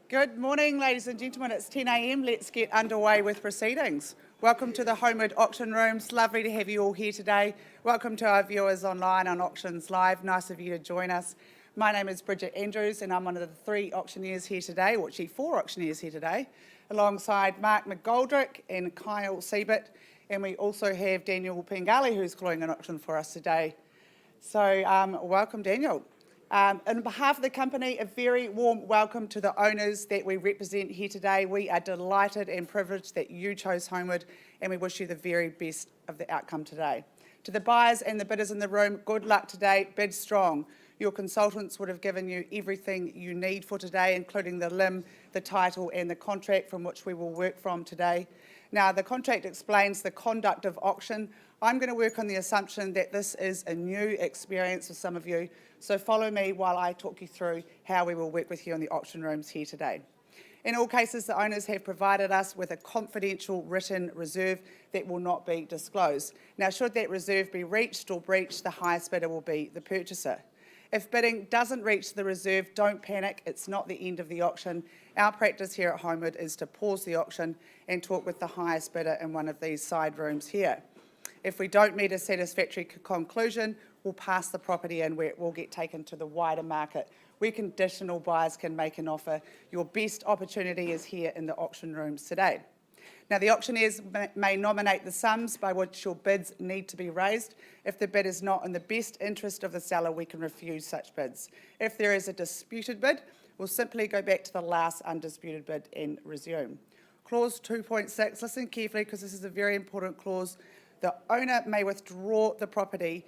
Good morning, ladies and gentlemen. It's 10 a.m. Let's get underway with proceedings. Welcome to the Holmwood auction rooms. Lovely to have you all here today. Welcome to our viewers online on Auctions Live. Nice of you to join us. My name is Bridget Andrews and I'm one of the 3 auctioneers here today, or actually 4 auctioneers here today, alongside Mark McGoldrick and Kyle Siebert. And we also have Daniel Pengali, who's calling an auction for us today. So welcome, Daniel. On behalf of the company, a very warm welcome to the owners that we represent here today. We are delighted and privileged that you chose Holmwood, and we wish you the very best of the outcome today. To the buyers and the bidders in the room, good luck today. Bid strong. Your consultants would have given you everything you need for today, including the limb, the title and the contract from which we will work from today. Now, the contract explains the conduct of auction. I'm going to work on the assumption that this is a new experience for some of you, so follow me while I talk you through how we will work with you in the auction rooms here today. In all cases, the owners have provided us with a confidential written reserve that will not be disclosed. Now, should that reserve be reached or breached, the highest bidder will be the purchaser. If bidding doesn't reach the reserve, don't panic. It's not the end of the auction. Our practice here at Holmwood is to pause the auction and talk with the highest bidder in one of these side rooms here. If we don't meet a satisfactory conclusion, we'll pass the property in where it will get taken to the wider market, where conditional buyers can make an offer. Your best opportunity is here in the auction rooms today. Now, the auctioneers may nominate the sums by which your bids need to be raised. If the bid is not in the best interest of the seller, we can refuse such bids. If there is a disputed bid, we'll simply go back to the last undisputed bid and resume. Clause 2.6, listen carefully because this is a very important clause. The owner may withdraw the property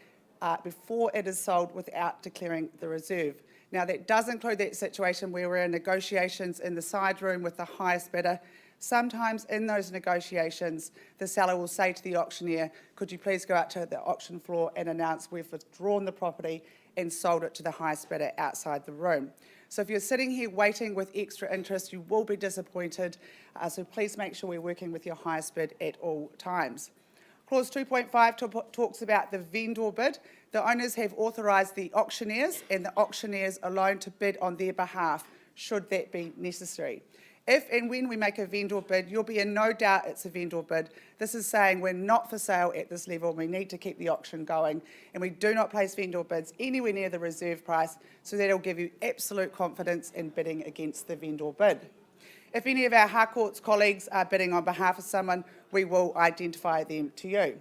before it is sold without declaring the reserve. Now, that does include that situation where we're in negotiations in the side room with the highest bidder. Sometimes in those negotiations, the seller will say to the auctioneer, could you please go out to the auction floor and announce we've withdrawn the property and sold it to the highest bidder outside the room. So if you're sitting here waiting with extra interest, you will be disappointed. So please make sure we're working with your highest bid at all times. Clause 2.5 talks about the vendor bid. The owners have authorised the auctioneers and the auctioneers alone to bid on their behalf, should that be necessary. If and when we make a vendor bid, you'll be in no doubt it's a vendor bid. This is saying we're not for sale at this level. We need to keep the auction going, and we do not place vendor bids anywhere near the reserve price, so that'll give you absolute confidence in bidding against the vendor bid. If any of our Harcourt's colleagues are bidding on behalf of someone, we will identify them to you.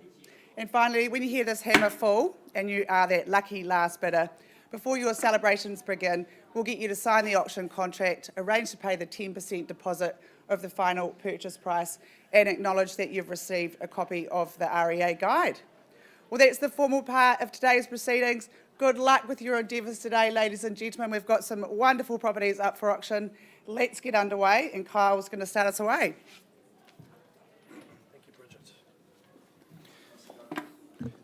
And finally, when you hear this hammer fall and you are that lucky last bidder, before your celebrations begin, we'll get you to sign the auction contract, arrange to pay the 10% deposit of the final purchase price, and acknowledge that you've received a copy of the REA guide. Well, that's the formal part of today's proceedings. Good luck with your endeavours today, ladies and gentlemen. We've got some wonderful properties up for auction. Let's get underway, and Kyle's going to start us away. Thank you, Bridget.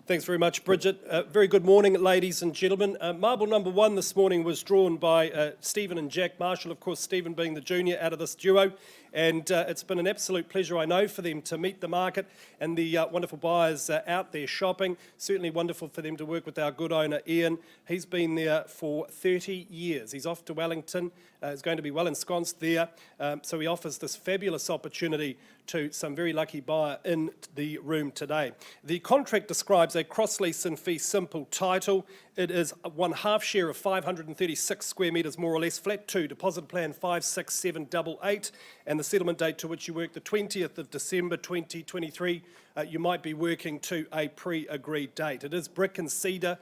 Thanks very much, Bridget. Very good morning, ladies and gentlemen. Marble number 1 this morning was drawn by Stephen and Jack Marshall, of course, Stephen being the junior out of this duo. And it's been an absolute pleasure, I know, for them to meet the market and the wonderful buyers out there shopping. Certainly wonderful for them to work with our good owner, Ian. He's been there for 30 years. He's off to Wellington. He's going to be well ensconced there. So he offers this fabulous opportunity to some very lucky buyer in the room today. The contract describes a cross-lease and fee simple title. It is 1/2 share of 536 square metres, more or less, flat 2, deposit plan 56788, and the settlement date to which you work, the 20th of December 2023. You might be working to a pre-agreed date. It is brick and cedar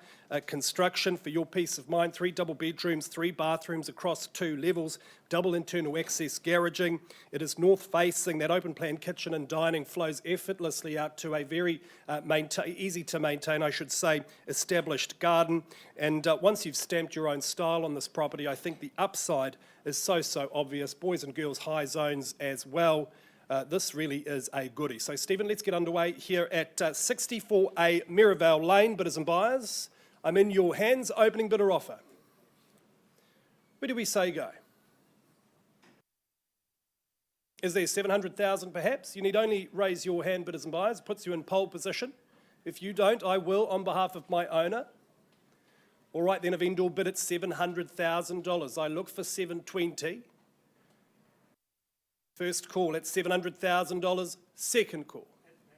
construction for your peace of mind. 3 double bedrooms, 3 bathrooms across 2 levels, double internal access garaging. It is north facing. That open plan kitchen and dining flows effortlessly out to a very easy to maintain, I should say, established garden. And once you've stamped your own style on this property, I think the upside is so obvious. Boys and girls high zones as well. This really is a goodie. So, Stephen, let's get underway here at 64A Miravale Lane, bidders and buyers. I'm in your hands. Opening bidder offer. Where do we say go? Is there 700,000 perhaps? You need only raise your hand, bidders and buyers. It puts you in pole position. If you don't, I will on behalf of my owner. All right, then, a vendor bid at $700,000. I look for 720. First call at $700,000. Second call,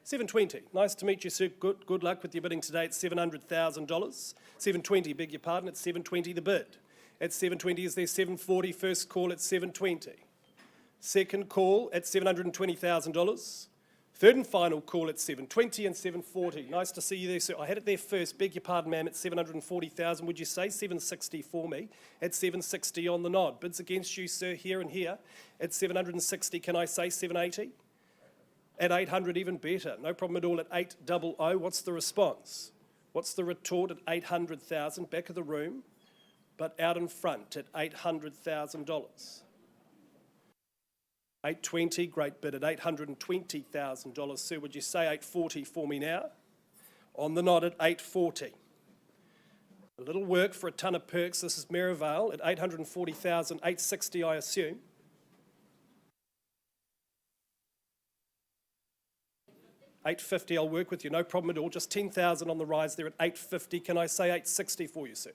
720. Nice to meet you, sir. Good luck with your bidding today at $700,000. 720, beg your pardon, at 720 the bid. At 720 is there 740. First call at 720. Second call at $720,000. Third and final call at 720 and 740. Nice to see you there, sir. I had it there first. Beg your pardon, ma'am, at 740,000. Would you say 760 for me? At 760 on the nod. Bids against you, sir, here and here. At 760, can I say 780? At 800, even better. No problem at all at 800. What's the response? What's the retort at 800,000? Back of the room, but out in front at $800,000. 820, great bid at $820,000. Sir, would you say 840 for me now? On the nod at 840. A little work for a ton of perks. This is Miravale at 840,000, 860 I assume. $850, I'll work with you, no problem at all. Just 10,000 on the rise there at $850. Can I say $860 for you, sir?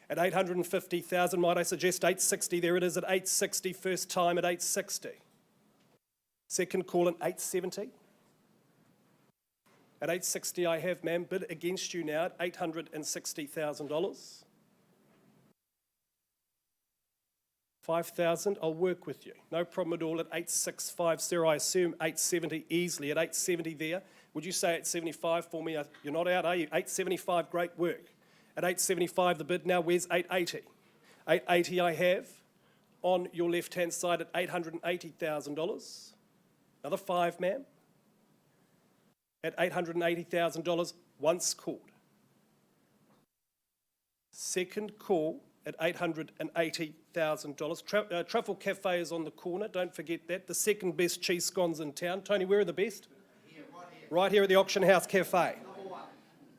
At $850,000, might I suggest $860? There it is at $860, first time at $860. Second call at $870. At $860 I have, ma'am, bid against you now at $860,000. 5,000, I'll work with you. No problem at all at 865, sir. I assume 870 easily. At 870 there, would you say 875 for me? You're not out, are you? 875, great work. At 875 the bid now, where's 880? 880 I have on your left-hand side at $880,000. Another 5, ma'am. At $880,000, once called. Second call at $880,000. Truffle Cafe is on the corner, don't forget that. The second best cheese scones in town. Tony, where are the best? Right here at the Auction House Cafe.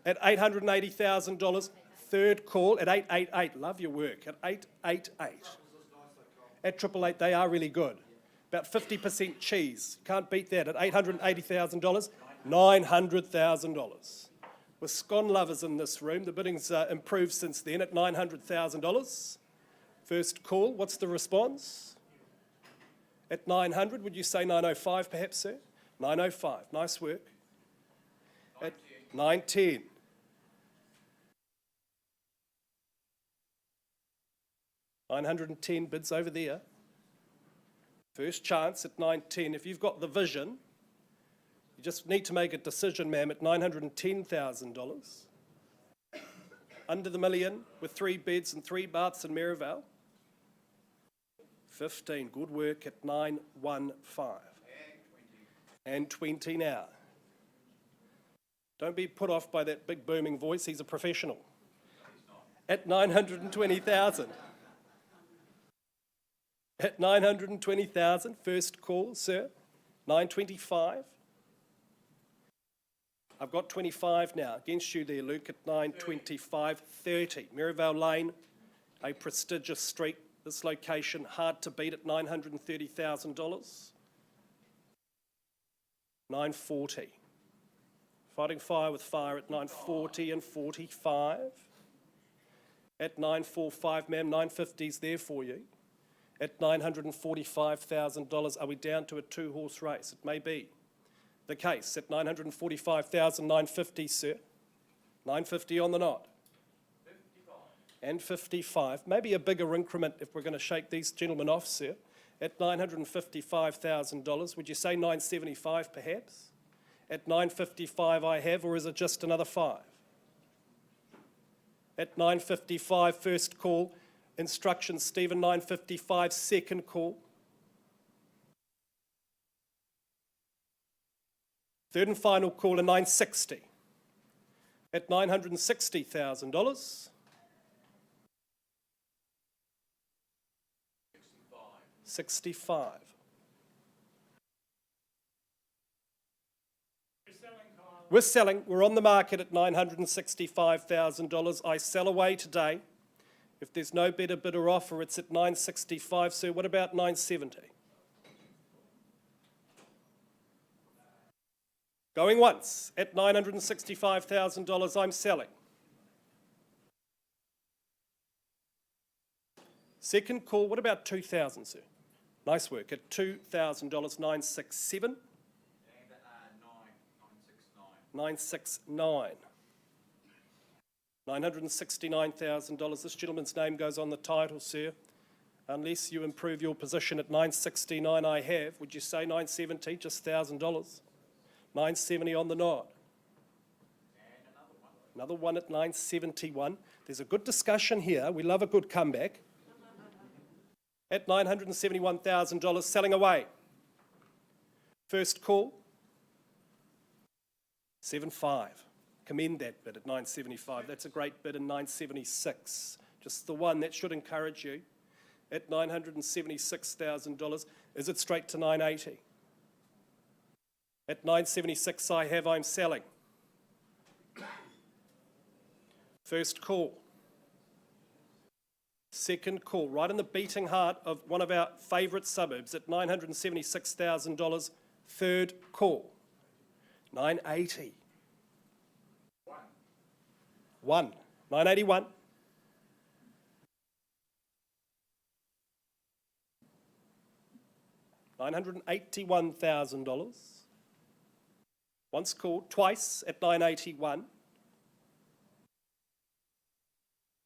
At $880,000. Third call at 888. Love your work. At 888. At 888, they are really good. About 50% cheese. Can't beat that. At $880,000, $900,000. With scone lovers in this room, the bidding's improved since then at $900,000. First call, what's the response? At 900, would you say 905 perhaps, sir? 905, nice work. At 910. $910 bids over there. First chance at 910. If you've got the vision, you just need to make a decision, ma'am, at $910,000. Under the million with 3 beds and 3 baths in Miravale. 15, good work at 915. And 20 now. Don't be put off by that big booming voice, he's a professional. At 920,000. At 920,000, first call, sir. 925. I've got 25 now. Against you there, Luke, at 925, 30. Miravale Lane, a prestigious street. This location, hard to beat at $930,000. 940. Fighting fire with fire at 940 and 45. At 945, ma'am, 950's there for you. At $945,000, are we down to a 2-horse race? It may be the case. At $945,000, 950, sir. 950 on the knot. 55. And 55. Maybe a bigger increment if we're going to shake these gentlemen off, sir. At $955,000, would you say 975 perhaps? At 955 I have, or is it just another 5? At 955, first call. Instructions, Stephen, 955, second call. Third and final call, a 960. At $960,000. 65. We're selling. We're on the market at $965,000. I sell away today. If there's no better bid or offer, it's at $965, sir. What about $970? Going once at $965,000, I'm selling. Second call, what about $2,000, sir? Nice work. At $2,000, 967. 969. $969,000. This gentleman's name goes on the title, sir. Unless you improve your position at 969, I have. Would you say 970, just $1,000? 970 on the nod. Another one at 971. There's a good discussion here. We love a good comeback. At $971,000, selling away. First call, 7.5. Commend that bid at 975. That's a great bid in 976. Just the one that should encourage you. At $976,000, is it straight to 980? At 976, I'm selling. First call. Second call, right in the beating heart of one of our favourite suburbs at $976,000. Third call, 980. One. 981. $981,000. Once called, twice at 981.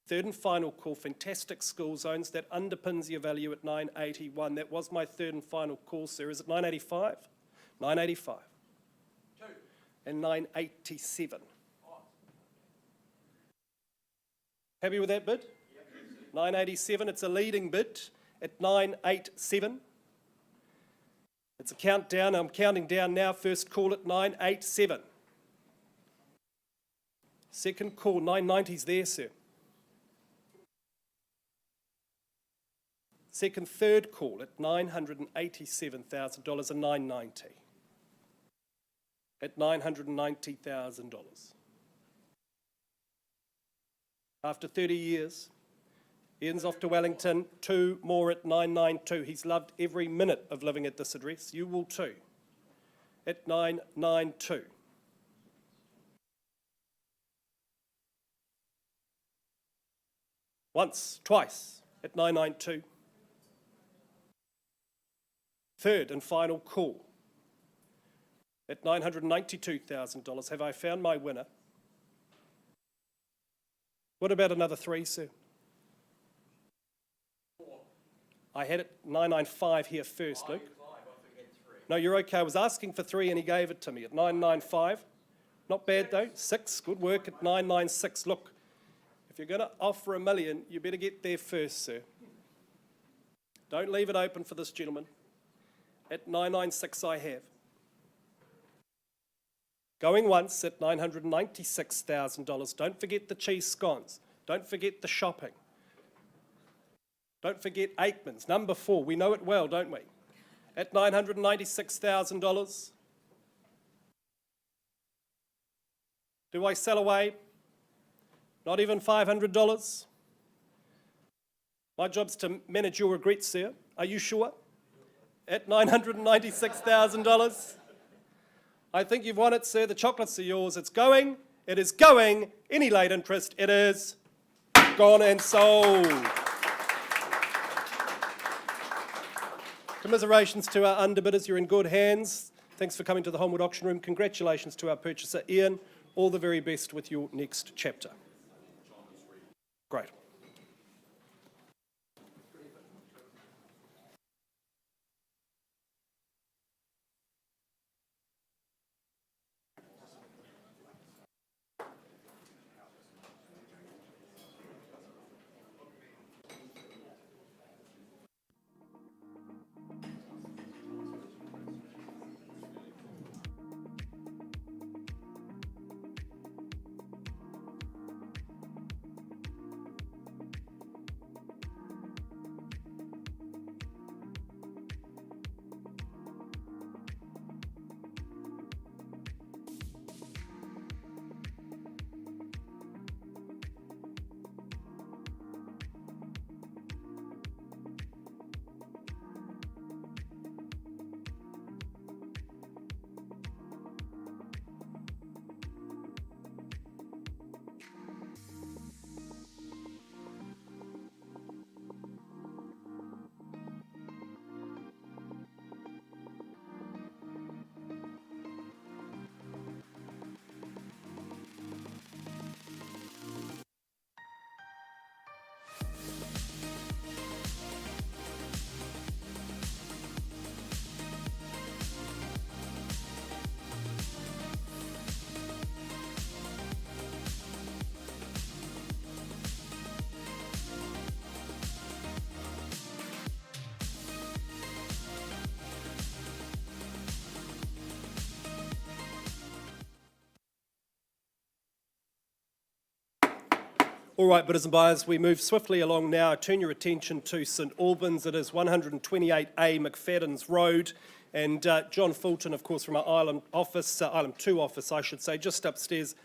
Third and final call, fantastic school zones, that underpins your value at 981. That was my third and final call, sir. Is it 985? 985. Two. And 987. Happy with that bid? Yep. 987, it's a leading bid at 987. It's a countdown, I'm counting down now. First call at 987. Second call, 990's there, sir. Second, third call at $987,000 and 990. At $990,000. After 30 years, Ian's off to Wellington, 2 more at 992. He's loved every minute of living at this address. You will too. At 992. Once, twice at 992. Third and final call at $992,000. Have I found my winner? What about another 3, sir? 4. I had it 995 here first, Luke. 5, I forget 3. No, you're okay. I was asking for 3 and he gave it to me at 995. Not bad though. 6, good work at 996. Look, if you're going to offer $1 million, you better get there first, sir. Don't leave it open for this gentleman. At 996 I have. Going once at $996,000. Don't forget the cheese scones. Don't forget the shopping. Don't forget Aikman's, number 4. We know it well, don't we? At $996,000. Do I sell away? Not even $500? My job's to manage your regrets, sir. Are you sure? At $996,000. I think you've won it, sir. The chocolates are yours. It's going. It is going. Any late interest, it is gone and sold. Commiserations to our underbidders. You're in good hands. Thanks for coming to the Holmwood auction room. Congratulations to our purchaser, Ian. All the very best with your next chapter. Great. All right, bidders and buyers, we move swiftly along now. Turn your attention to St Albans. It is 128A Mcfaddens Road. And John Fulton, of course, from our Island 2 office, I should say, just upstairs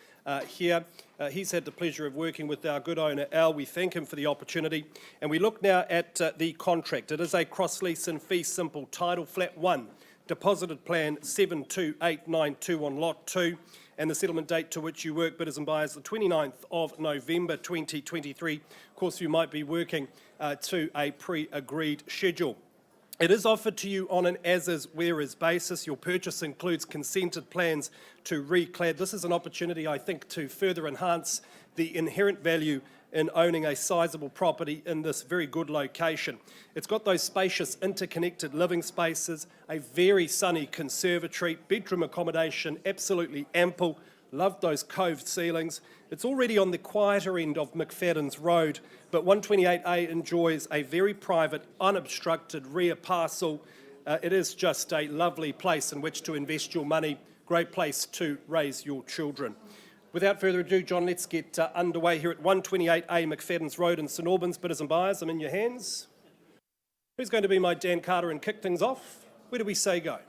here. He's had the pleasure of working with our good owner, Al. We thank him for the opportunity. And we look now at the contract. It is a cross-lease and fee simple title, flat 1, deposited plan 72892 on lot 2. And the settlement date to which you work, bidders and buyers, the 29th of November 2023. Of course, you might be working to a pre-agreed schedule. It is offered to you on an as-is, where-is basis. Your purchase includes consented plans to reclad. This is an opportunity, I think, to further enhance the inherent value in owning a sizable property in this very good location. It's got those spacious interconnected living spaces, a very sunny conservatory, bedroom accommodation, absolutely ample. Love those coved ceilings. It's already on the quieter end of Mcfaddens Road, but 128A enjoys a very private, unobstructed rear parcel. It is just a lovely place in which to invest your money, great place to raise your children. Without further ado, John, let's get underway here at 128A Mcfaddens Road in St Albans. Bidders and buyers, I'm in your hands. Who's going to be my Dan Carter and kick things off? Where do we say go?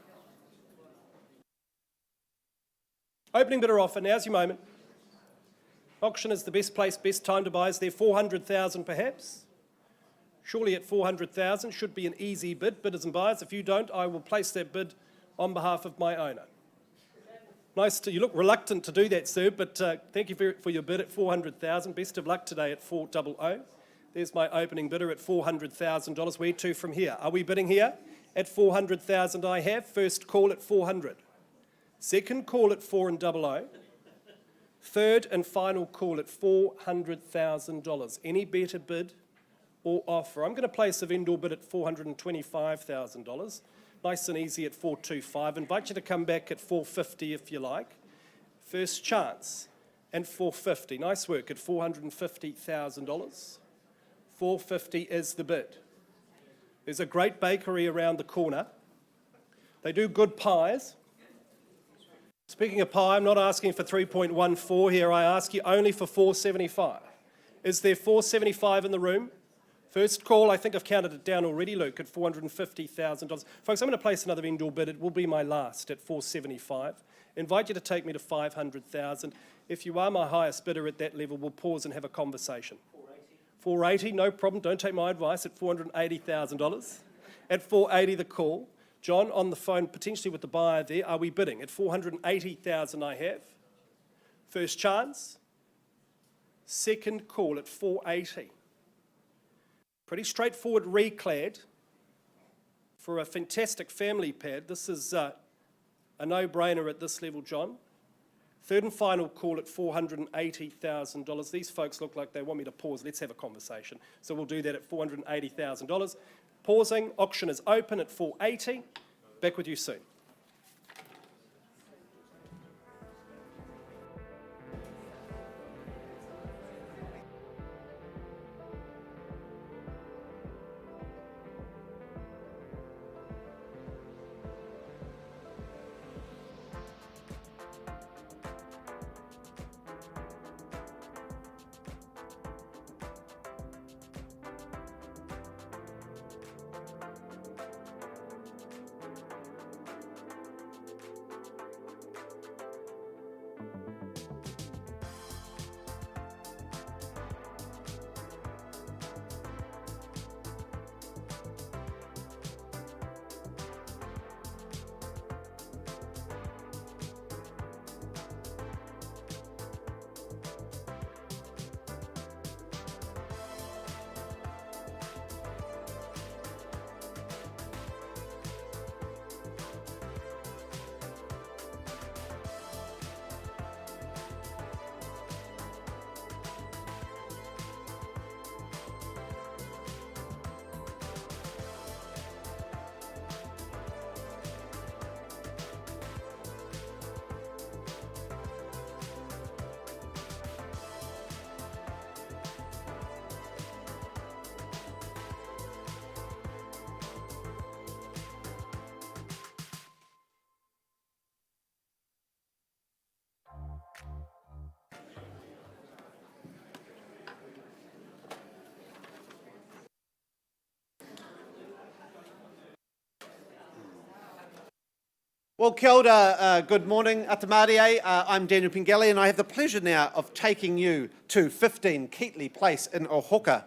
Opening bidder offer, now's your moment. Auction is the best place, best time to buy. Is there 400,000 perhaps? Surely at 400,000 should be an easy bid. Bidders and buyers, if you don't, I will place that bid on behalf of my owner. You look reluctant to do that, sir, but thank you for your bid at 400,000. Best of luck today at 400. There's my opening bidder at $400,000. Where to from here? Are we bidding here? At 400,000 I have. First call at 400. Second call at 400. Third and final call at $400,000. Any better bid or offer? I'm going to place a vendor bid at $425,000. Nice and easy at 425. Invite you to come back at 450 if you like. First chance and 450. Nice work at $450,000. 450 is the bid. There's a great bakery around the corner. They do good pies. Speaking of pie, I'm not asking for 3.14 here. I ask you only for 475. Is there 475 in the room? First call, I think I've counted it down already, Luke, at $450,000. Folks, I'm going to place another vendor bid. It will be my last at 475. Invite you to take me to 500,000. If you are my highest bidder at that level, we'll pause and have a conversation. 480, no problem. Don't take my advice at $480,000. At 480, the call. John, on the phone, potentially with the buyer there, are we bidding? At 480,000 I have. First chance. Second call at 480. Pretty straightforward reclad for a fantastic family pad. This is a no-brainer at this level, John. Third and final call at $480,000. These folks look like they want me to pause. Let's have a conversation. So we'll do that at $480,000. Pausing. Auction is open at 480. Back with you soon. Well, kia ora, good morning, Atamarie. I'm Daniel Pengelly, and I have the pleasure now of taking you to 15 Katle Place in Ohoka,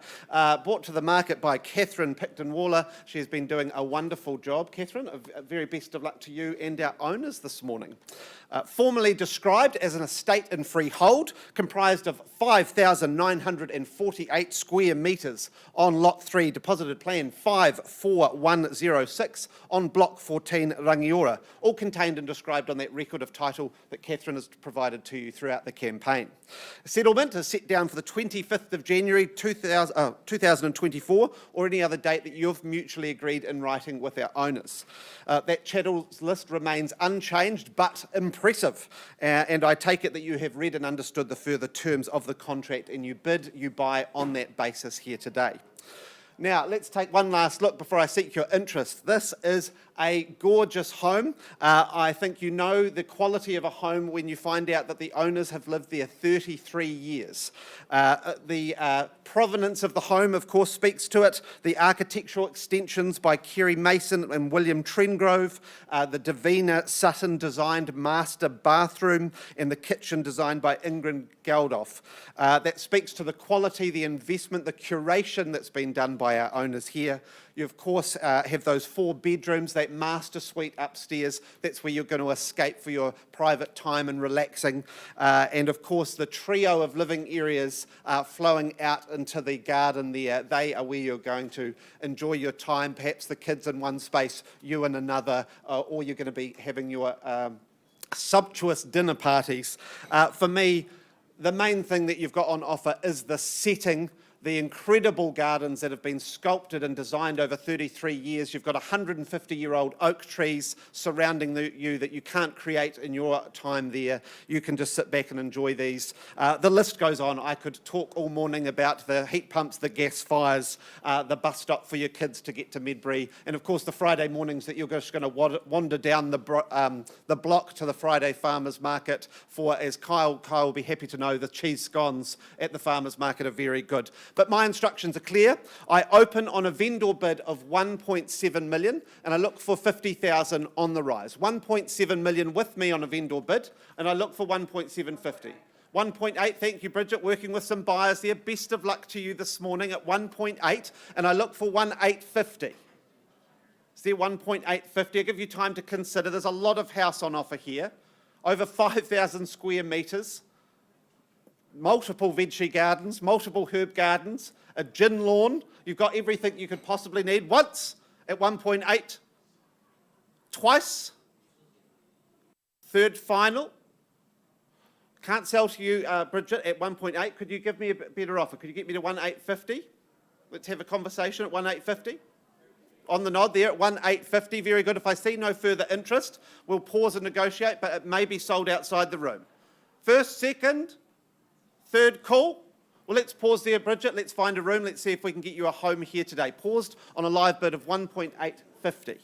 brought to the market by Catherine Picton-Waller. She has been doing a wonderful job. Catherine, a very best of luck to you and our owners this morning. Formerly described as an estate in freehold, comprised of 5,948 square metres on Lot 3, deposited plan 54106 on Block 14 Rangiora, all contained and described on that record of title that Catherine has provided to you throughout the campaign. Settlement is set down for the 25th of January 2024 or any other date that you've mutually agreed in writing with our owners. That chattels list remains unchanged but impressive, and I take it that you have read and understood the further terms of the contract and you bid, you buy on that basis here today. Now, let's take one last look before I seek your interest. This is a gorgeous home. I think you know the quality of a home when you find out that the owners have lived there 33 years. The provenance of the home, of course, speaks to it. The architectural extensions by Kerry Mason and William Trengrove, the Davina Sutton designed master bathroom, and the kitchen designed by Ingrid Geldof. That speaks to the quality, the investment, the curation that's been done by our owners here. You, of course, have those 4 bedrooms, that master suite upstairs. That's where you're going to escape for your private time and relaxing. And, of course, the trio of living areas flowing out into the garden there. They are where you're going to enjoy your time, perhaps the kids in one space, you in another, or you're going to be having your sumptuous dinner parties. For me, the main thing that you've got on offer is the setting, the incredible gardens that have been sculpted and designed over 33 years. You've got 150-year-old oak trees surrounding you that you can't create in your time there. You can just sit back and enjoy these. The list goes on. I could talk all morning about the heat pumps, the gas fires, the bus stop for your kids to get to Medbury, and of course the Friday mornings that you're just going to wander down the block to the Friday farmers market for, as Kyle will be happy to know, the cheese scones at the farmers market are very good. But my instructions are clear. I open on a vendor bid of 1.7 million and I look for 50,000 on the rise. 1.7 million with me on a vendor bid and I look for 1.750. 1.8, thank you Bridget, working with some buyers there. Best of luck to you this morning at 1.8 and I look for 1.850. Is there 1.850? I'll give you time to consider. There's a lot of house on offer here. Over 5,000 square metres. Multiple veggie gardens, multiple herb gardens, a gin lawn. You've got everything you could possibly need. Once at 1.8, twice, third final. Can't sell to you, Bridget, at 1.8. Could you give me a bit better offer? Could you get me to 1.850? Let's have a conversation at 1.850. On the nod there at 1.850. Very good. If I see no further interest, we'll pause and negotiate, but it may be sold outside the room. First, second, third call. Well, let's pause there, Bridget. Let's find a room. Let's see if we can get you a home here today. Paused on a live bid of 1.850.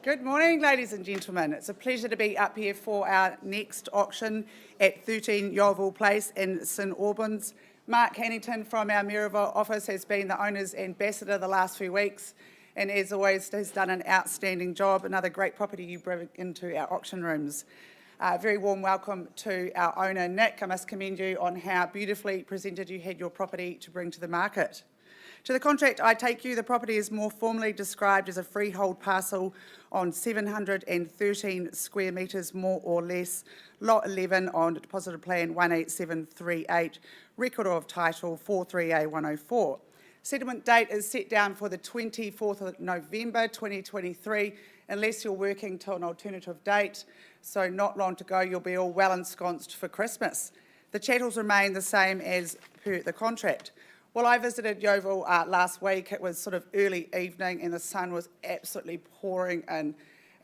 Good morning, ladies and gentlemen. It's a pleasure to be up here for our next auction at 13 Yoville Place in St Albans. Mark Ininton from our Miravale office has been the owner's ambassador the last few weeks, and as always has done an outstanding job. Another great property you bring into our auction rooms. Very warm welcome to our owner, Nick. I must commend you on how beautifully presented you had your property to bring to the market. To the contract I take you, the property is more formally described as a freehold parcel on 713 square metres, more or less, Lot 11 on Deposited Plan 18738, Record of Title 43A104. Settlement date is set down for the 24th of November 2023, unless you're working to an alternative date, so not long to go, you'll be all well ensconced for Christmas. The chattels remain the same as per the contract. Well, I visited Yoville last week. It was sort of early evening and the sun was absolutely pouring in.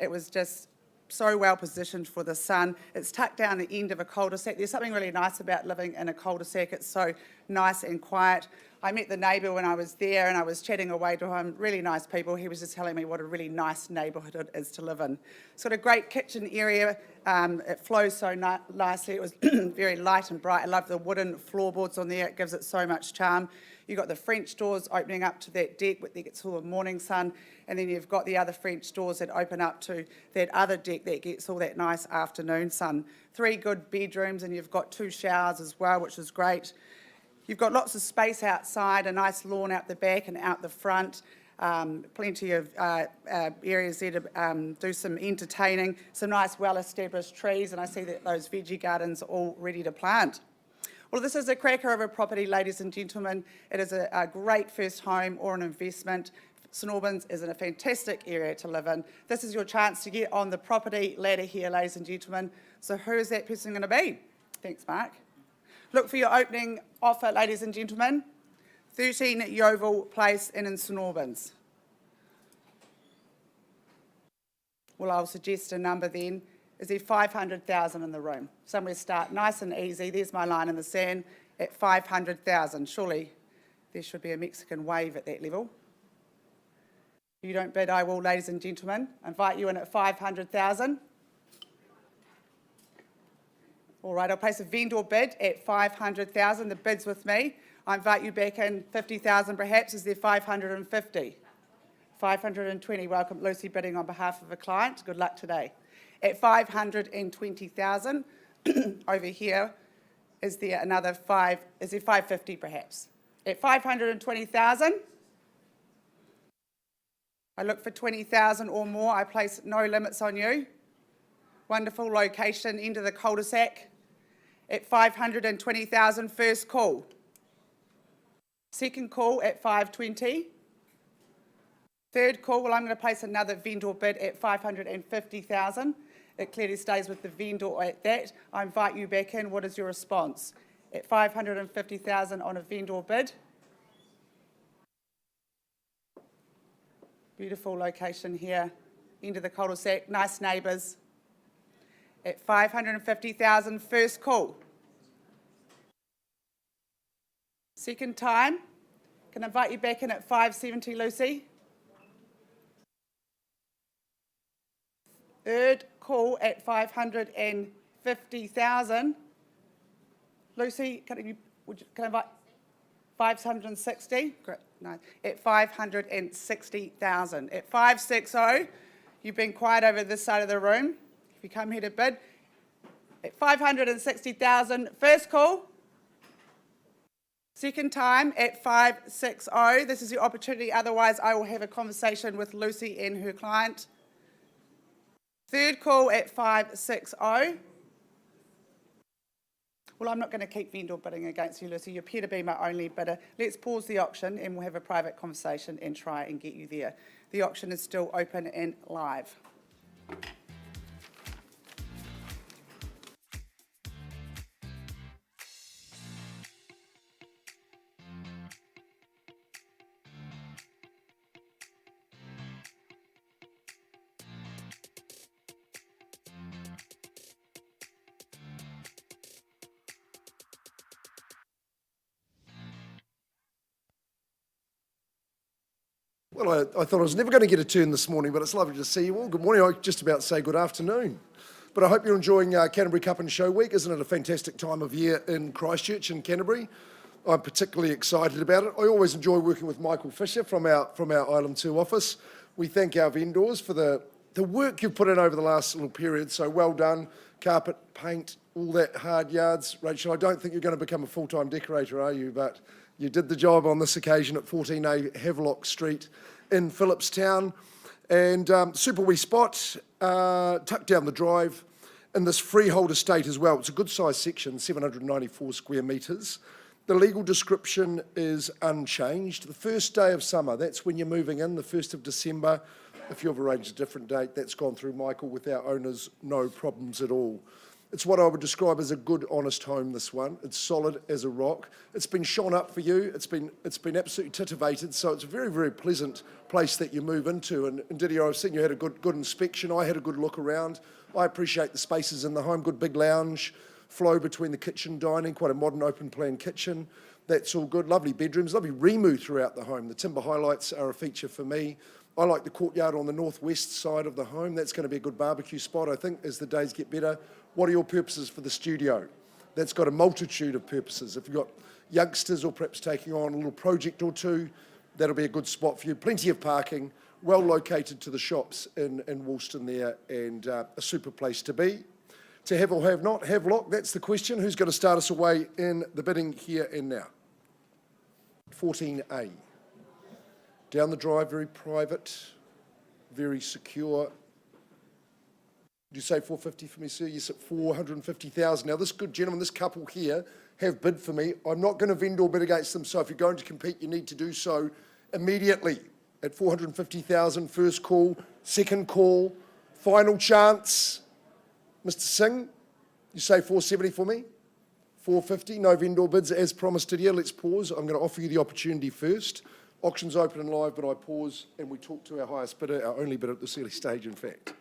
It was just so well positioned for the sun. It's tucked down the end of a cul-de-sac. There's something really nice about living in a cul-de-sac. It's so nice and quiet. I met the neighbour when I was there and I was chatting away to him. Really nice people. He was just telling me what a really nice neighbourhood it is to live in. It's got a great kitchen area. It flows so nicely. It was very light and bright. I love the wooden floorboards on there. It gives it so much charm. You've got the French doors opening up to that deck that gets all the morning sun, and then you've got the other French doors that open up to that other deck that gets all that nice afternoon sun. 3 good bedrooms, and you've got 2 showers as well, which is great. You've got lots of space outside, a nice lawn out the back and out the front, plenty of areas there to do some entertaining, some nice well-established trees, and I see that those veggie gardens are all ready to plant. Well, this is a cracker of a property, ladies and gentlemen. It is a great first home or an investment. St Albans is in a fantastic area to live in. This is your chance to get on the property ladder here, ladies and gentlemen. So who is that person going to be? Thanks, Mark. Look for your opening offer, ladies and gentlemen. 13 Yoville Place in St Albans. Well, I'll suggest a number then. Is there 500,000 in the room? Somewhere start nice and easy. There's my line in the sand at 500,000. Surely there should be a Mexican wave at that level. If you don't bid, I will, ladies and gentlemen. I invite you in at 500,000. All right, I'll place a vendor bid at 500,000. The bid's with me. I invite you back in 50,000 perhaps. Is there 550? 520. Welcome, Lucy, bidding on behalf of a client. Good luck today. At 520,000, over here, is there another 550 perhaps? At 520,000, I look for 20,000 or more. I place no limits on you. Wonderful location, end of the cul-de-sac. At 520,000, first call. Second call at 520. Third call, well, I'm going to place another vendor bid at 550,000. It clearly stays with the vendor at that. I invite you back in. What is your response? At 550,000 on a vendor bid. Beautiful location here. End of the cul-de-sac. Nice neighbours. At 550,000, first call. Second time. Can I invite you back in at 570, Lucy? Third call at 550,000. Lucy, can I invite 560? Great, no. At 560,000. At 560, you've been quiet over this side of the room. If you come here to bid, at 560,000, first call. Second time at 560. This is your opportunity. Otherwise, I will have a conversation with Lucy and her client. Third call at 560. Well, I'm not going to keep vendor bidding against you, Lucy. You appear to be my only bidder. Let's pause the auction and we'll have a private conversation and try and get you there. The auction is still open and live. Well, I thought I was never going to get a turn this morning, but it's lovely to see you all. Good morning. I just about to say good afternoon. But I hope you're enjoying Canterbury Cup and Show Week. Isn't it a fantastic time of year in Christchurch and Canterbury? I'm particularly excited about it. I always enjoy working with Michael Fisher from our Island 2 office. We thank our vendors for the work you've put in over the last little period, so well done. Carpet, paint, all that hard yards. Rachel, I don't think you're going to become a full-time decorator, are you? But you did the job on this occasion at 14A Heavock Street in Phillipstown. And super wee spot, tucked down the drive, in this freehold estate as well. It's a good-sized section, 794 square metres. The legal description is unchanged. The first day of summer, that's when you're moving in, the 1st of December. If you've arranged a different date, that's gone through Michael with our owners, no problems at all. It's what I would describe as a good, honest home, this one. It's solid as a rock. It's been shone up for you. It's been absolutely titivated, so it's a very, very pleasant place that you move into. And Didier, I've seen you had a good inspection. I had a good look around. I appreciate the spaces in the home. Good big lounge, flow between the kitchen, dining, quite a modern open-plan kitchen. That's all good. Lovely bedrooms, lovely remove throughout the home. The timber highlights are a feature for me. I like the courtyard on the northwest side of the home. That's going to be a good barbecue spot, I think, as the days get better. What are your purposes for the studio? That's got a multitude of purposes. If you've got youngsters or perhaps taking on a little project or two, that'll be a good spot for you. Plenty of parking, well located to the shops in Woolston there, and a super place to be. To have or have not, Havelock, that's the question. Who's going to start us away in the bidding here and now? 14A. Down the drive, very private, very secure. Did you say 450 for me, sir? Yes, at 450,000. Now, this good gentleman, this couple here, have bid for me. I'm not going to vendor bid against them, so if you're going to compete, you need to do so immediately. At 450,000, first call, second call, final chance. Mr. Singh, you say 470 for me? 450, no vendor bids as promised to you. Let's pause. I'm going to offer you the opportunity first. Auction's open and live, but I pause and we talk to our highest bidder, our only bidder at this early stage, in fact.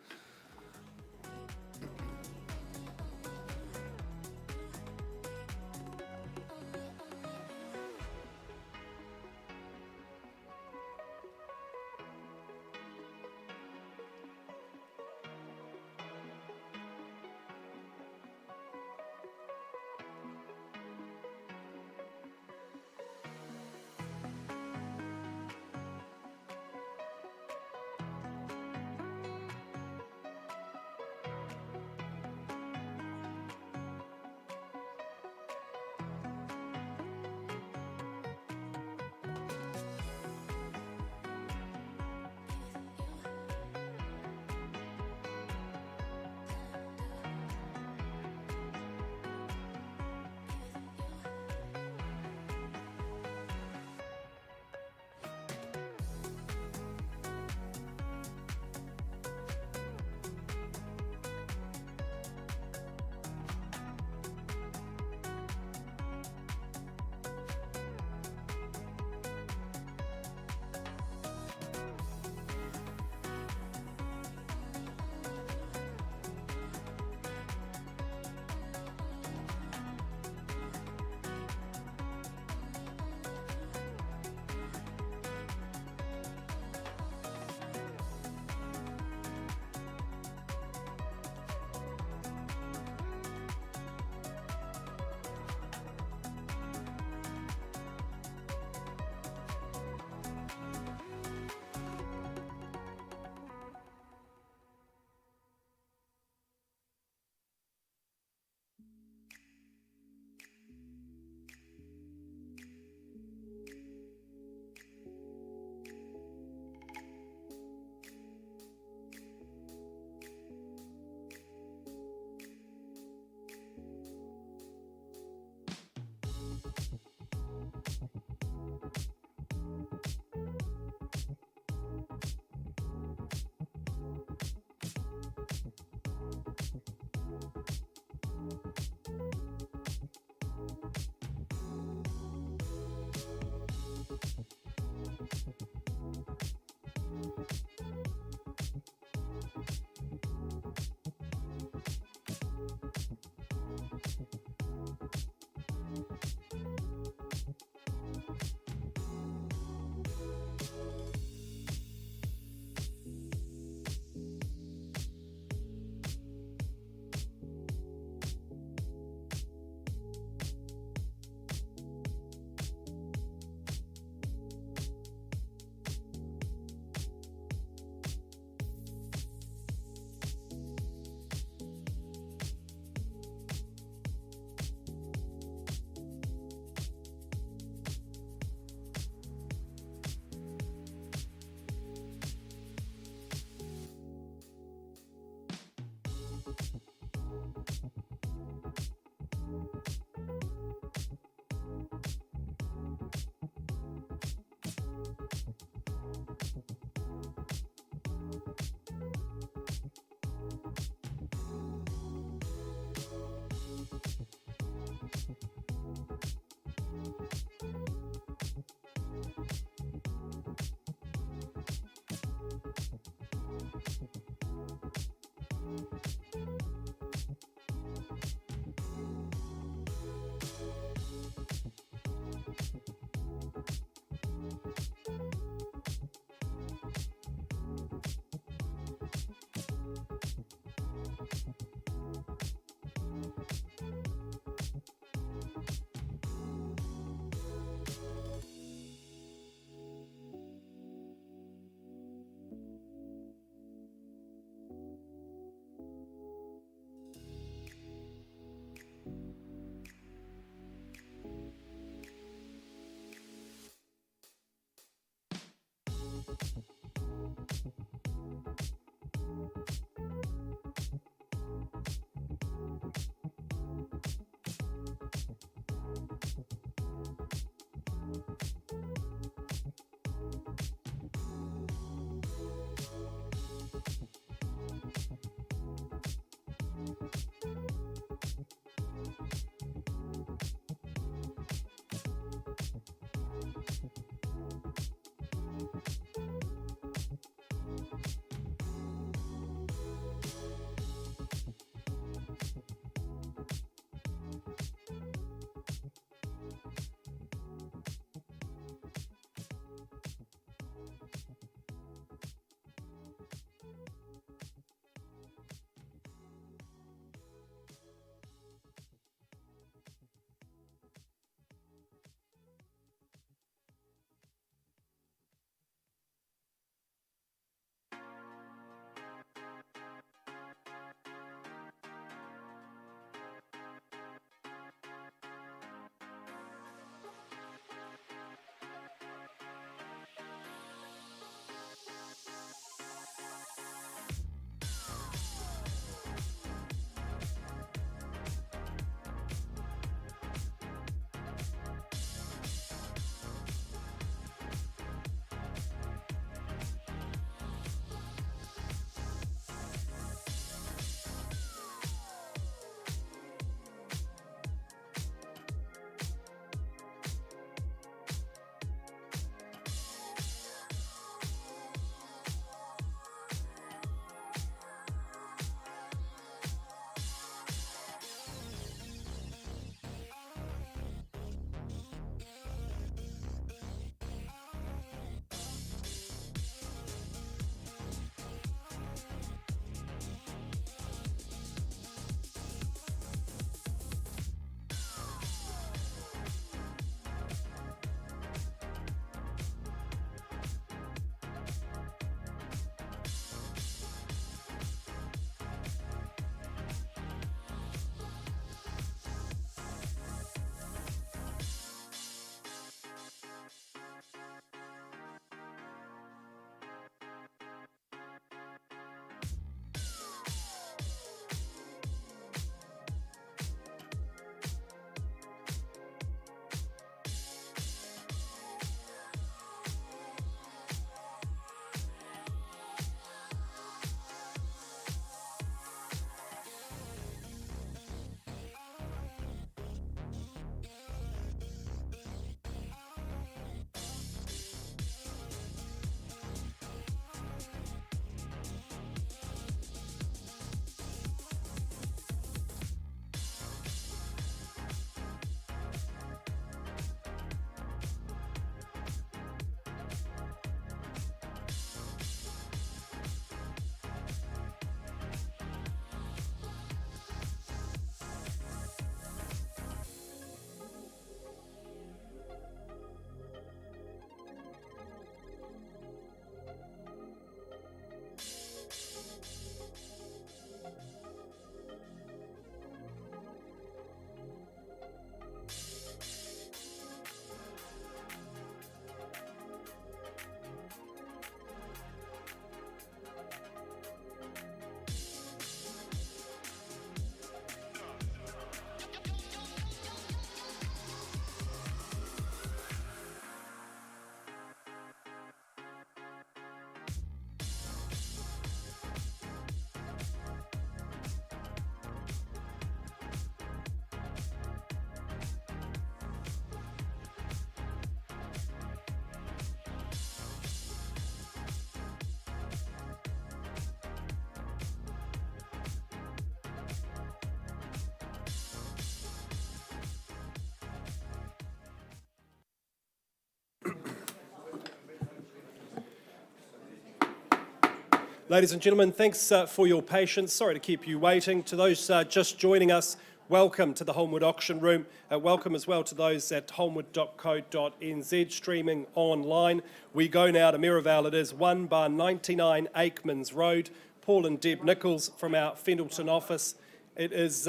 Ladies and gentlemen, thanks for your patience. Sorry to keep you waiting. To those just joining us, welcome to the Holmwood auction room. Welcome as well to those at holmwood.co.nz streaming online. We go now to Miravale. It is 1/99 Amans Road. Paul and Deb Nichols from our Fendleton office. It is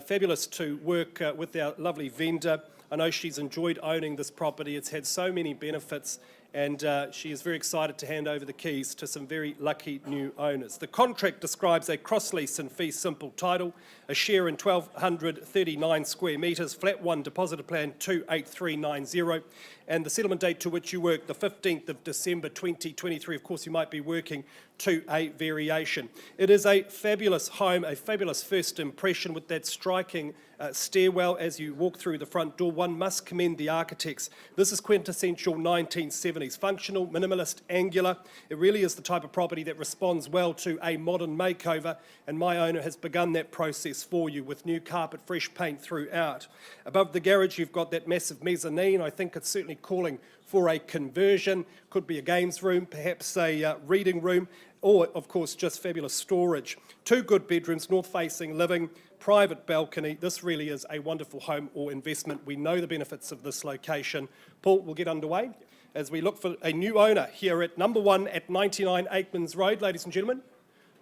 fabulous to work with our lovely vendor. I know she's enjoyed owning this property. It's had so many benefits, and she is very excited to hand over the keys to some very lucky new owners. The contract describes a cross-lease and fee simple title, a share in 1,239 square metres, flat 1 depositor plan 28390, and the settlement date to which you work, the 15th of December 2023. Of course, you might be working to a variation. It is a fabulous home, a fabulous first impression with that striking stairwell as you walk through the front door. One must commend the architects. This is quintessential 1970s, functional, minimalist, angular. It really is the type of property that responds well to a modern makeover, and my owner has begun that process for you with new carpet, fresh paint throughout. Above the garage, you've got that massive mezzanine. I think it's certainly calling for a conversion. Could be a games room, perhaps a reading room, or, of course, just fabulous storage. 2 good bedrooms, north-facing living, private balcony. This really is a wonderful home or investment. We know the benefits of this location. Paul, we'll get underway as we look for a new owner here at number 1 at 99 Amans Road. Ladies and gentlemen,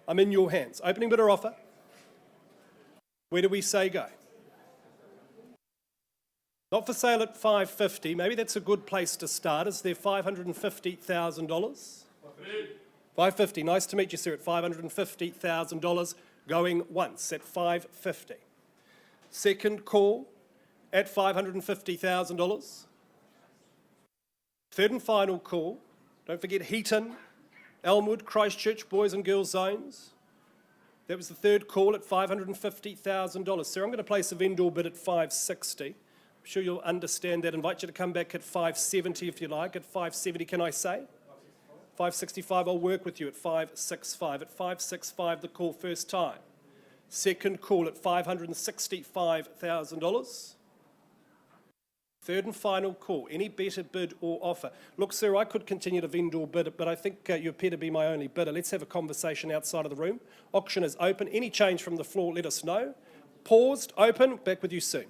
I'm in your hands. Opening bid or offer? Where do we say go? Not for sale at $550. Maybe that's a good place to start. Is there $550,000? $550. Nice to meet you, sir, at $550,000. Going once at $550. Second call at $550,000. Third and final call. Don't forget Heaton, Elmwood, Christchurch, boys and girls zones. That was the third call at $550,000. Sir, I'm going to place a vendor bid at $560. I'm sure you'll understand that. Invite you to come back at $570 if you like. At $570, can I say? $565, I'll work with you at $565. At $565, the call first time. Second call at $565,000. Third and final call. Any better bid or offer? Look, sir, I could continue to vendor bid, but I think you appear to be my only bidder. Let's have a conversation outside of the room. Auction is open. Any change from the floor, let us know. Paused, open, back with you soon.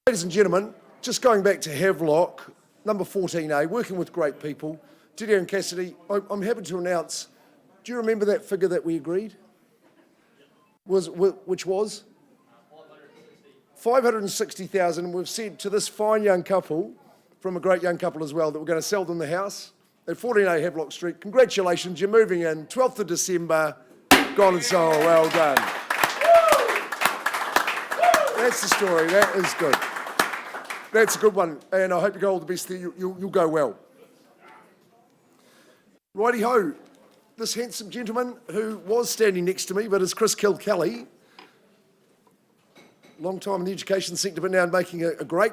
Ladies and gentlemen, just going back to Heavock, number 14A, working with great people. Didier and Cassidy, I'm happy to announce, do you remember that figure that we agreed? Which was? 560,000. We've said to this fine young couple, from a great young couple as well, that we're going to sell them the house at 14A Havelock Street. Congratulations, you're moving in 12th of December. Gone and sold, well done. That's the story, that is good. That's a good one, and I hope you go all the best there. You'll go well. Righty-ho, this handsome gentleman who was standing next to me, but is Chris Kilkelly. Long time in the education sector, but now making a great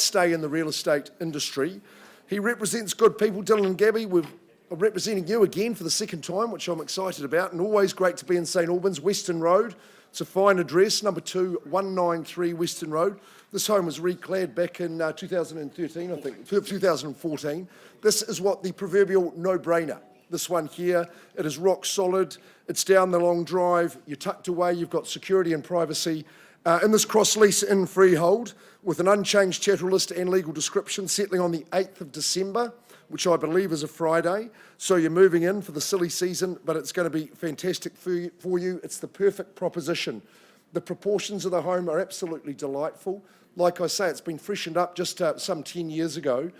stay in the real estate industry. He represents good people. Dylan and Gabby, we're representing you again for the second time, which I'm excited about, and always great to be in St Albans, Weston Road. It's a fine address, number 2193 Weston Road. This home was reclad back in 2013, I think, 2014. This is what the proverbial no-brainer. This one here, it is rock solid. It's down the long drive. You're tucked away. You've got security and privacy. In this cross-lease in freehold, with an unchanged chattel list and legal description, settling on the 8th of December, which I believe is a Friday. So you're moving in for the silly season, but it's going to be fantastic for you. It's the perfect proposition. The proportions of the home are absolutely delightful. Like I say, it's been freshened up just some 10 years ago,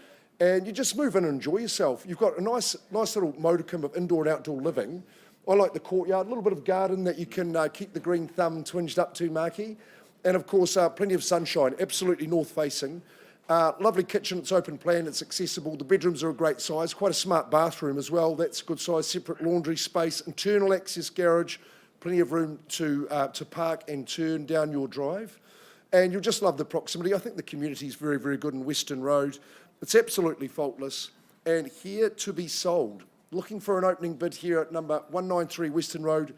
and you just move in and enjoy yourself. You've got a nice little modicum of indoor and outdoor living. I like the courtyard, a little bit of garden that you can keep the green thumb twinged up to, Marky. And of course, plenty of sunshine, absolutely north-facing. Lovely kitchen, it's open plan, it's accessible. The bedrooms are a great size, quite a smart bathroom as well. That's a good size, separate laundry space, internal access garage, plenty of room to park and turn down your drive. And you'll just love the proximity. I think the community is very, very good in Weston Road. It's absolutely faultless and here to be sold. Looking for an opening bid here at number 193 Weston Road,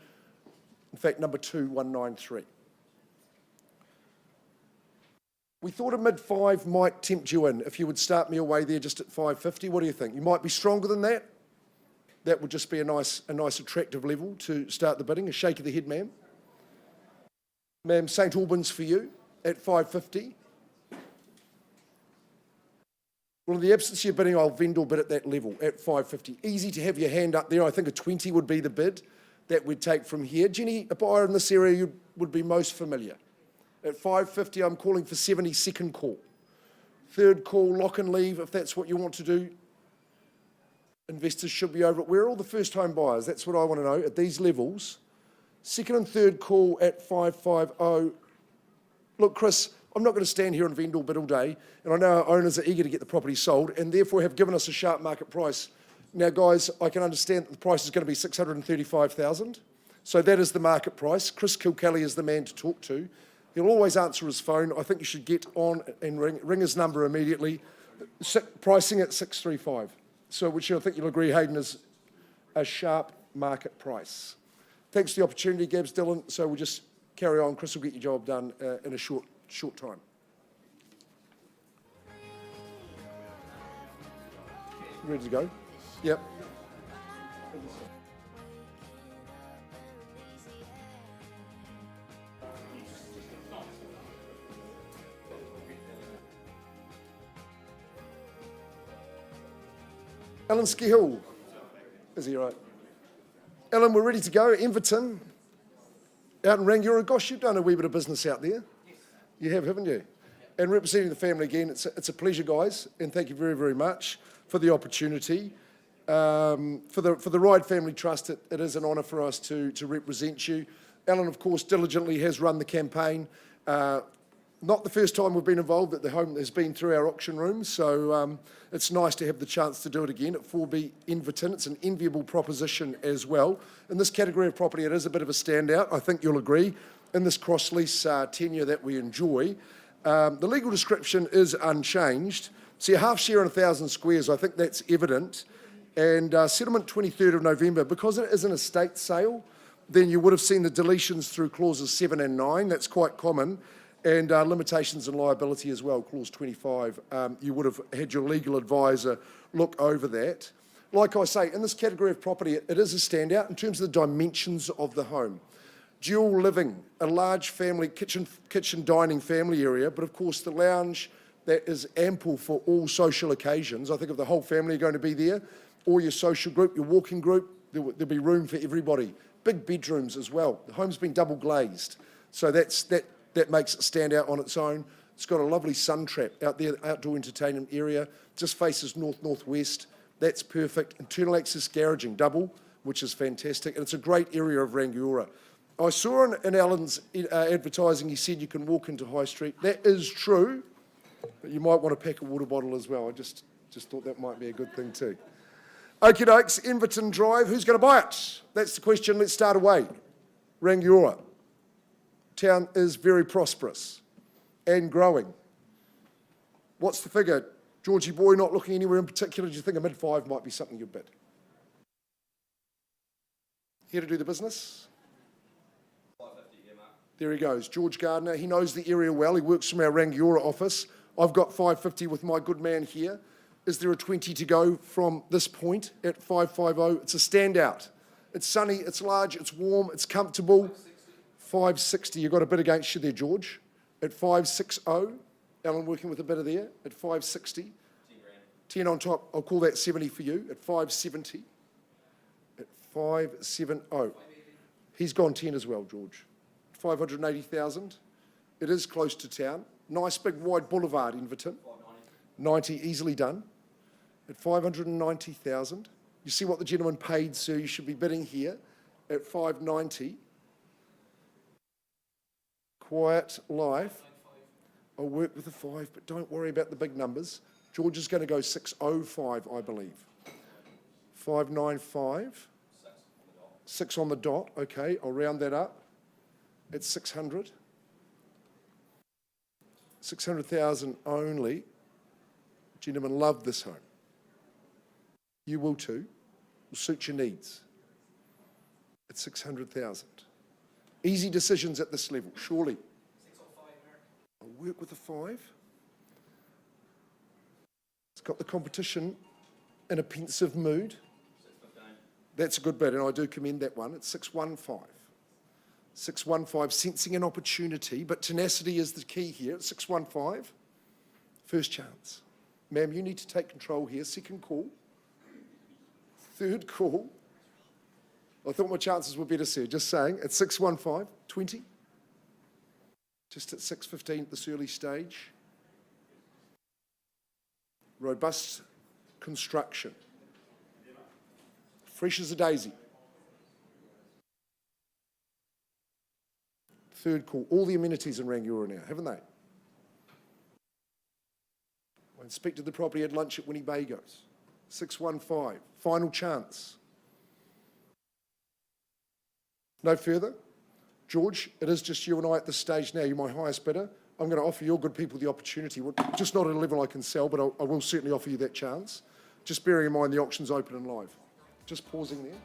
in fact, number 2193. We thought a mid-5 might tempt you in if you would start me away there just at 550. What do you think? You might be stronger than that. That would just be a nice attractive level to start the bidding. A shake of the head, ma'am. Ma'am, St Albans for you at 550. Well, in the absence of your bidding, I'll vendor bid at that level at 550. Easy to have your hand up there. I think a 20 would be the bid that we'd take from here. Jenny, a buyer in this area you would be most familiar. At 550, I'm calling for 70, second call. Third call, lock and leave, if that's what you want to do. Investors should be over it. Where are all the first home buyers? That's what I want to know at these levels. Second and third call at 550. Look, Chris, I'm not going to stand here and vendor bid all day, and I know our owners are eager to get the property sold and therefore have given us a sharp market price. Now, guys, I can understand that the price is going to be $635,000. So that is the market price. Chris Kilkelly is the man to talk to. He'll always answer his phone. I think you should get on and ring his number immediately. Pricing at 635. So which I think you'll agree, Hayden, is a sharp market price. Thanks for the opportunity, Gabs, Dylan. So we'll just carry on. Chris will get your job done in a short time. Ready to go? Yep. Alan Skill, is he right? Alan, we're ready to go. Inverton, out in Rangiora. Gosh, you've done a wee bit of business out there. Yes. You have, haven't you? And representing the family again, it's a pleasure, guys, and thank you very, very much for the opportunity. For the Ride Family Trust, it is an honour for us to represent you. Alan, of course, diligently has run the campaign. Not the first time we've been involved, that the home has been through our auction room, so it's nice to have the chance to do it again at 4B Inverton. It's an enviable proposition as well. In this category of property, it is a bit of a standout, I think you'll agree, in this cross-lease tenure that we enjoy. The legal description is unchanged. See, a half share in 1,000 squares, I think that's evident. And settlement 23rd of November, because it is an estate sale, then you would have seen the deletions through clauses 7 and 9. That's quite common. And limitations and liability as well, clause 25. You would have had your legal advisor look over that. Like I say, in this category of property, it is a standout in terms of the dimensions of the home. Dual living, a large family, kitchen dining family area, but of course the lounge that is ample for all social occasions. I think if the whole family are going to be there, or your social group, your walking group, there'll be room for everybody. Big bedrooms as well. The home's been double glazed, so that makes it stand out on its own. It's got a lovely sun trap out there, outdoor entertainment area, just faces north-northwest. That's perfect. Internal access garaging, double, which is fantastic. And it's a great area of Rangiora. I saw in Alan's advertising, he said you can walk into High Street. That is true, but you might want to pack a water bottle as well. I just thought that might be a good thing too. Okie dokes, Inverton Drive, who's going to buy it? That's the question. Let's start away. Rangiora. Town is very prosperous and growing. What's the figure? Georgie boy, not looking anywhere in particular. Do you think a mid-5 might be something you'd bid? Here to do the business? There he goes, George Gardner. He knows the area well. He works from our Rangiora office. I've got 550 with my good man here. Is there a 20 to go from this point at 550? It's a standout. It's sunny, it's large, it's warm, it's comfortable. 560. You've got a bid against you there, George. At 560. Alan working with a bidder there at 560. 10 on top. I'll call that 70 for you at 570. At 570. He's gone 10 as well, George. 580,000. It is close to town. Nice big wide boulevard, Inverton. 90, easily done. At 590,000. You see what the gentleman paid, sir. You should be bidding here at 590. Quiet life. I'll work with a 5, but don't worry about the big numbers. George is going to go 605, I believe. 595. 6 on the dot. Okay, I'll round that up. It's 600. 600,000 only. Gentlemen love this home. You will too. Will suit your needs. It's 600,000. Easy decisions at this level, surely. 6 or 5, Eric. I'll work with a 5. It's got the competition in a pensive mood. 6:15. That's a good bid, and I do commend that one. It's 615. 615, sensing an opportunity, but tenacity is the key here. It's 615. First chance. Ma'am, you need to take control here. Second call. Third call. I thought my chances were better, sir. Just saying. At 615, 20. Just at 615 at this early stage. Robust construction. Fresh as a daisy. Third call. All the amenities in Rangiora now, haven't they? I inspected the property at lunch at Winniebagos. 615. Final chance. No further? George, it is just you and I at this stage now. You're my highest bidder. I'm going to offer your good people the opportunity, just not at a level I can sell, but I will certainly offer you that chance. Just bearing in mind the auction's open and live. Just pausing there.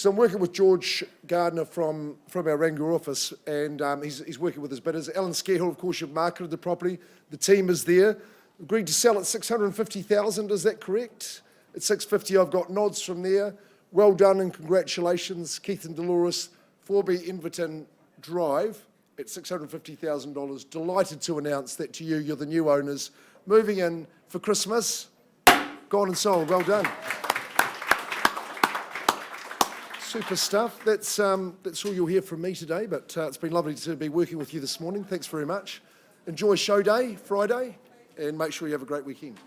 because I'm working with George Gardner from our Rangiora office, and he's working with his bidders. Alan Scarehill, of course, you've marketed the property. The team is there. Agreed to sell at $650,000, is that correct? At $650,000, I've got nods from there. Well done and congratulations, Keith and Dolores, 4B Inverton Drive at $650,000. Delighted to announce that to you. You're the new owners. Moving in for Christmas. Gone and sold. Well done. Super stuff. That's all you'll hear from me today, but it's been lovely to be working with you this morning. Thanks very much. Enjoy show day, Friday, and make sure you have a great weekend.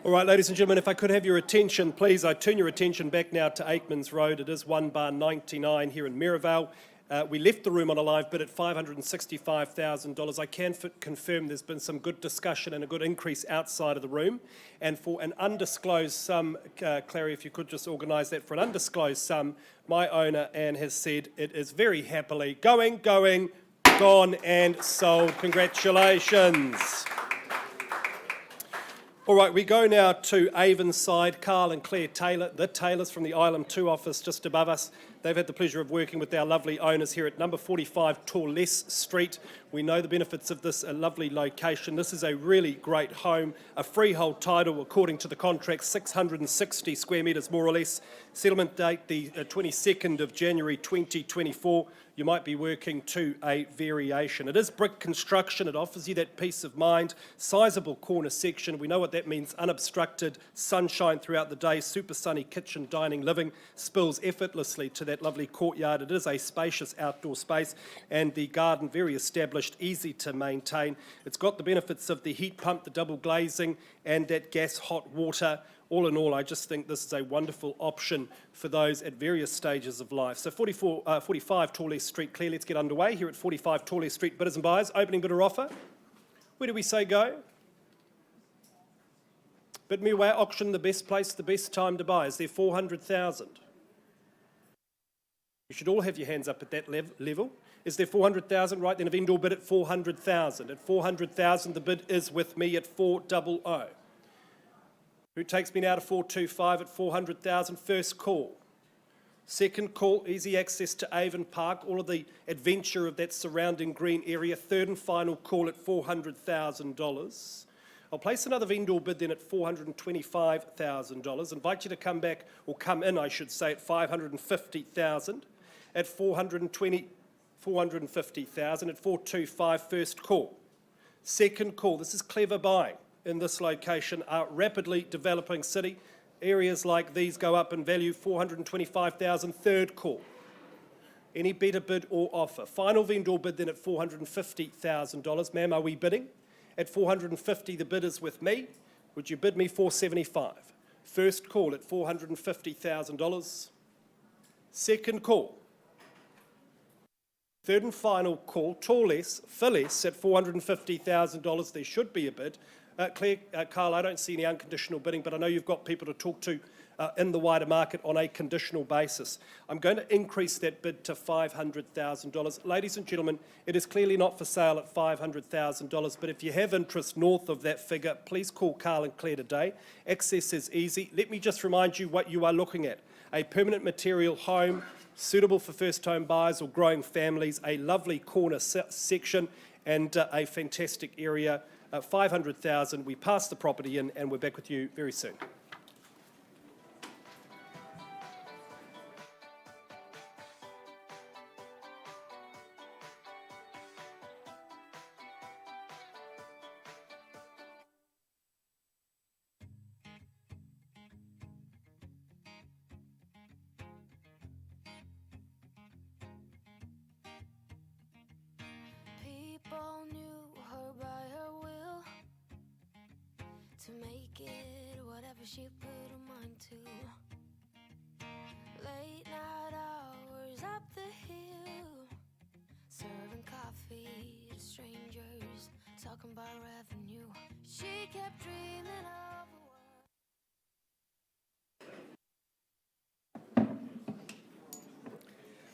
All right, ladies and gentlemen, if I could have your attention, please. I turn your attention back now to Aikmans Road. It is 1 bar 99 here in Miravale. We left the room on a live bid at $565,000. I can confirm there's been some good discussion and a good increase outside of the room. And for an undisclosed sum, Clary, if you could just organise that for an undisclosed sum, my owner, Anne, has said it is very happily going, gone and sold. Congratulations. All right, we go now to Avonside. Carl and Claire Taylor, the Taylors from the Island 2 office just above us. They've had the pleasure of working with our lovely owners here at number 45 Tallis Street. We know the benefits of this lovely location. This is a really great home, a freehold title according to the contract, 660 square metres more or less. Settlement date the 22nd of January 2024. You might be working to a variation. It is brick construction. It offers you that peace of mind. Sizable corner section. We know what that means. Unobstructed sunshine throughout the day. Super sunny kitchen, dining, living. Spills effortlessly to that lovely courtyard. It is a spacious outdoor space, and the garden very established, easy to maintain. It's got the benefits of the heat pump, the double glazing, and that gas hot water. All in all, I just think this is a wonderful option for those at various stages of life. So 45 Tallis Street, Claire, let's get underway here at 45 Tallis Street. Bidders and buyers, opening bidder offer. Where do we say go? Bid me away, auction, the best place, the best time to buy. Is there 400,000? You should all have your hands up at that level. Is there 400,000? Right, then a vendor bid at 400,000. At 400,000, the bid is with me at 400. Who takes me now to 425 at 400,000? First call. Second call, easy access to Avon Park, all of the adventure of that surrounding green area. Third and final call at $400,000. I'll place another vendor bid then at $425,000. Invite you to come back, or come in, I should say, at 550,000. At 450,000 at 425, first call. Second call, this is clever buying in this location, a rapidly developing city. areas like these go up in value, 425,000, third call. Any better bid or offer? Final vendor bid then at $450,000. Ma'am, are we bidding? At $450,000, the bid is with me. Would you bid me $475,000? First call at $450,000. Second call. Third and final call, Tallis, for less at $450,000. There should be a bid. Claire, Carl, I don't see any unconditional bidding, but I know you've got people to talk to in the wider market on a conditional basis. I'm going to increase that bid to $500,000. Ladies and gentlemen, it is clearly not for sale at $500,000, but if you have interest north of that figure, please call Carl and Claire today. Access is easy. Let me just remind you what you are looking at. A permanent material home, suitable for first-home buyers or growing families, a lovely corner section, and a fantastic area. 500,000. We pass the property in, and we're back with you very soon. People knew her by her will, to make it whatever she put her mind to. Late night hours up the hill, serving coffee to strangers, talking about revenue. She kept dreaming of a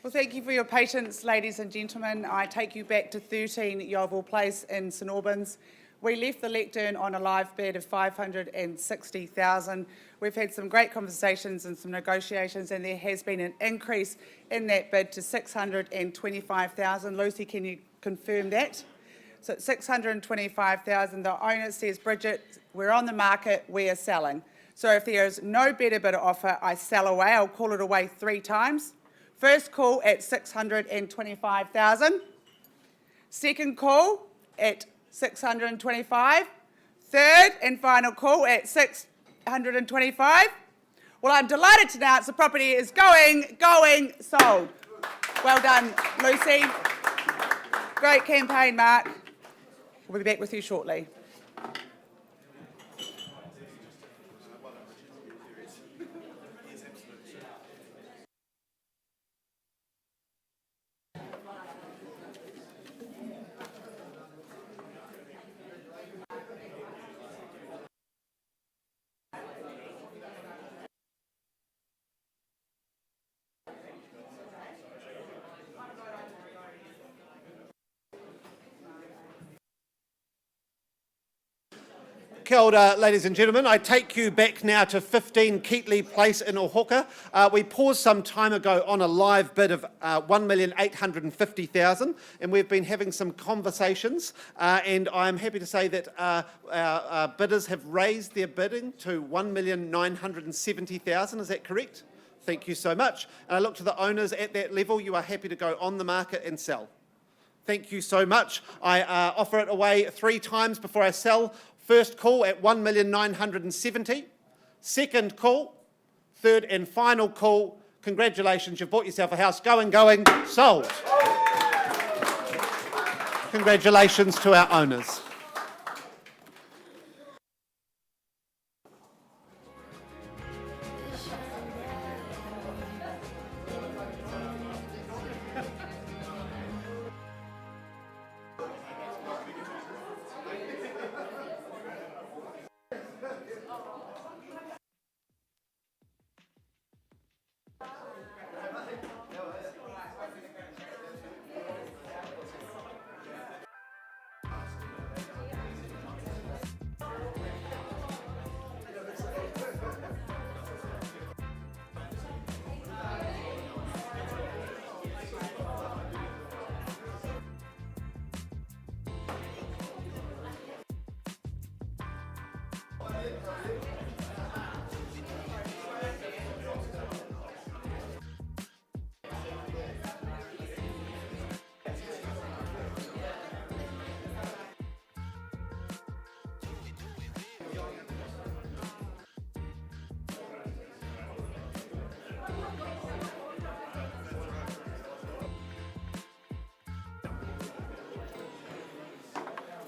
Well, thank you for your patience, ladies and gentlemen. I take you back to 13 Yoville Place in St Albans. We left the lectern on a live bid of $560,000. We've had some great conversations and some negotiations, and there has been an increase in that bid to $625,000. Lucy, can you confirm that? So it's $625,000. The owner says, Bridget, we're on the market, we are selling. So if there is no better bid or offer, I sell away. I'll call it away 3 times. First call at $625,000. Second call at $625,000. Third and final call at $625,000. Well, I'm delighted to announce the property is going, sold. Well done, Lucy. Great campaign, Mark. We'll be back with you shortly. Kia ora, ladies and gentlemen. I take you back now to 15 Katle Place in Ohoka. We paused some time ago on a live bid of $1,850,000, and we've been having some conversations, and I'm happy to say that our bidders have raised their bidding to $1,970,000. Is that correct? Thank you so much. And I look to the owners at that level. You are happy to go on the market and sell. Thank you so much. I offer it away 3 times before I sell. First call at $1,970,000. Second call, third and final call. Congratulations, you've bought yourself a house. Going, sold. Congratulations to our owners.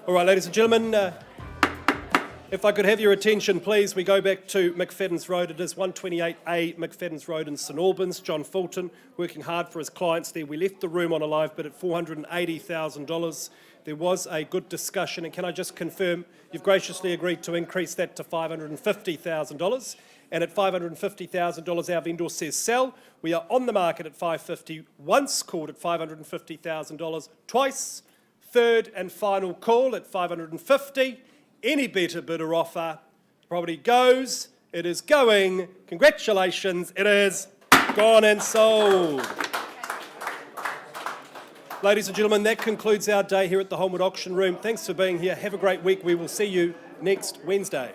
All right, ladies and gentlemen, if I could have your attention, please. We go back to Mcfaddens Road. It is 128A Mcfaddens Road in St Albans. John Fulton, working hard for his clients there. We left the room on a live bid at $480,000. There was a good discussion, and can I just confirm you've graciously agreed to increase that to $550,000? And at $550,000, our vendor says sell. We are on the market at $550,000, once called at $550,000, twice, third and final call at $550,000. Any better bid or offer, property goes, it is going, congratulations, it is gone and sold. Ladies and gentlemen, that concludes our day here at the Holmwood Auction Room. Thanks for being here. Have a great week. We will see you next Wednesday.